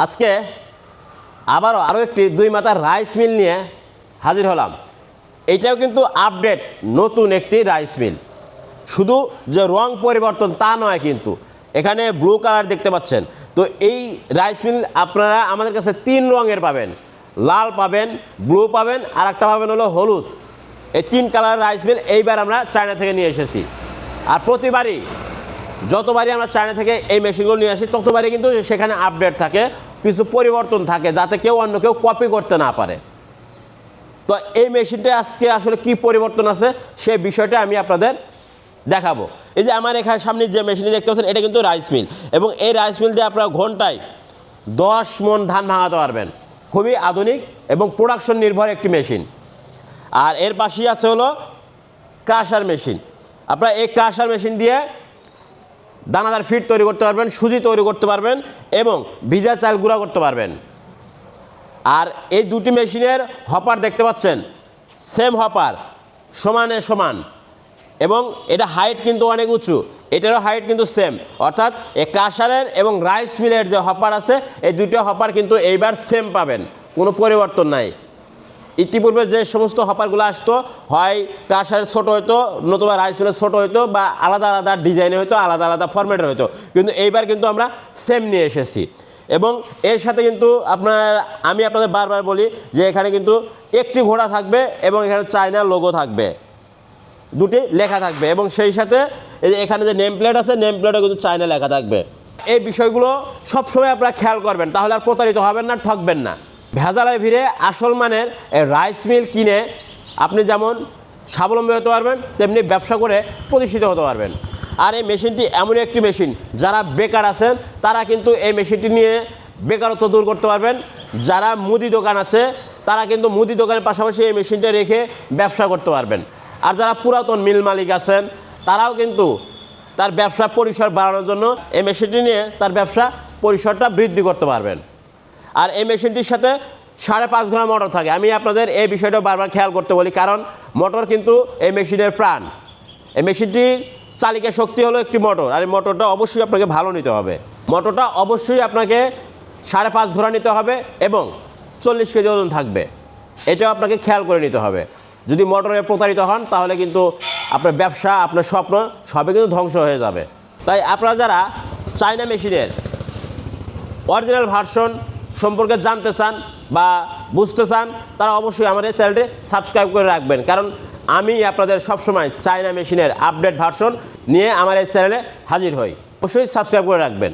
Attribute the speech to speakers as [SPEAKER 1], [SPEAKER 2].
[SPEAKER 1] আজকে আরও একটি 2 মাথার রাইস মিল নিয়ে হাজির হলাম। এটাও কিন্তু আপডেট নতুন একটি রাইস মিল। শুধু যে রং পরিবর্তন তা নয়, কিন্তু এখানে ব্লু কালার দেখতে পাচ্ছেন। তো এই রাইস মিল আপনারা আমাদের কাছে 3 রঙের পাবেন, লাল পাবেন, ব্লু পাবেন, আর একটা পাবেন হলো হলুদ। এই 3 কালার রাইস মিল এইবার আমরা চায়না থেকে নিয়ে এসেছি। আর প্রতিবারই যতবারই আমরা চায়না থেকে এই মেশিনগুলো নিয়ে আসি ততবারই কিন্তু সেখানে আপডেট থাকে, কিছু পরিবর্তন থাকে, যাতে অন্য কেউ কপি করতে না পারে। তো এই মেশিনটা আজকে আসলে কি পরিবর্তন আছে সেই বিষয়টা আমি আপনাদের দেখাবো। এই যে আমার এখানে সামনে যে মেশিনটি দেখতে পাচ্ছেন, এটা কিন্তু রাইস মিল, এবং এই রাইস মিল দিয়ে আপনারা ঘন্টায় 10 মণ ধান ভাঙাতে পারবেন। খুবই আধুনিক এবং প্রোডাকশন নির্ভর একটি মেশিন। আর এর পাশেই আছে হলো ক্রাশার মেশিন। আপনারা এই ক্রাশার মেশিন দিয়ে দানাদার ফিড তৈরি করতে পারবেন, সুজি তৈরি করতে পারবেন, এবং ভিজা চাল গুঁড়া করতে পারবেন। আর এই দুটি মেশিনের হপার দেখতে পাচ্ছেন, সেম হপার, সমানে সমান, এবং এটা হাইট কিন্তু অনেক উঁচু, এটারও হাইট কিন্তু সেম। অর্থাৎ এই ক্রাশারের এবং রাইস মিলের যে হপার আছে, এই দুটো হপার কিন্তু এইবার সেম পাবেন, কোনো পরিবর্তন নাই। ইতিপূর্বে যে সমস্ত হপারগুলো আসতো, হয় ক্রাশারের ছোটো হইতো, নতুবা রাইস মিলের ছোটো হইতো, বা আলাদা আলাদা ডিজাইনে হইতো, আলাদা আলাদা ফরম্যাটের হইতো, কিন্তু এইবার কিন্তু আমরা সেম নিয়ে এসেছি। এবং এর সাথে কিন্তু আমি আপনাদের বারবার বলি যে এখানে কিন্তু একটি ঘোড়া থাকবে, এবং এখানে চায়নার লোগো থাকবে, দুটি লেখা থাকবে, এবং সেই সাথে এই যে এখানে যে নেম প্লেট আছে, নেম প্লেটও কিন্তু চায়না লেখা থাকবে। এই বিষয়গুলো সবসময় আপনারা খেয়াল করবেন, তাহলে আর প্রতারিত হবেন না, ঠকবেন না। ভেজালের ভিড়ে আসল মানের রাইস মিল কিনে আপনি যেমন স্বাবলম্বী হতে পারবেন, তেমনি ব্যবসা করে প্রতিষ্ঠিত হতে পারবেন। আর এই মেশিনটি এমন একটি মেশিন, যারা বেকার আছেন তারা কিন্তু এই মেশিনটি নিয়ে বেকারত্ব দূর করতে পারবেন। যারা মুদি দোকান আছে তারা কিন্তু মুদি দোকানের পাশাপাশি এই মেশিনটা রেখে ব্যবসা করতে পারবেন। আর যারা পুরাতন মিল মালিক আছেন তারাও কিন্তু তার ব্যবসা পরিসর বাড়ানোর জন্য এই মেশিনটি নিয়ে তার ব্যবসা পরিসরটা বৃদ্ধি করতে পারবেন। আর এই মেশিনটির সাথে 5.5 ঘোড়া মোটর থাকে। আমি আপনাদের এই বিষয়টা বারবার খেয়াল করতে বলি, কারণ মোটর কিন্তু এই মেশিনের প্রাণ। এই মেশিনটির চালিকা শক্তি হলো একটি মোটর, আর এই মোটরটা অবশ্যই আপনাকে ভালো নিতে হবে। মোটরটা অবশ্যই আপনাকে 5.5 ঘোড়া নিতে হবে, এবং 40 কেজি ওজন থাকবে, এটাও আপনাকে খেয়াল করে নিতে হবে। যদি মোটরে প্রতারিত হন তাহলে কিন্তু আপনার ব্যবসা, আপনার স্বপ্ন সবই কিন্তু ধ্বংস হয়ে যাবে। তাই আপনারা যারা চায়না মেশিনের অরিজিনাল ভার্সন সম্পর্কে জানতে চান বা বুঝতে চান, তারা অবশ্যই আমাদের চ্যানেলটি সাবস্ক্রাইব করে রাখবেন, কারণ আমি আপনাদের সবসময় চায়না মেশিনের আপডেট ভার্সন নিয়ে আমার এই চ্যানেলে হাজির হই। অবশ্যই সাবস্ক্রাইব করে রাখবেন।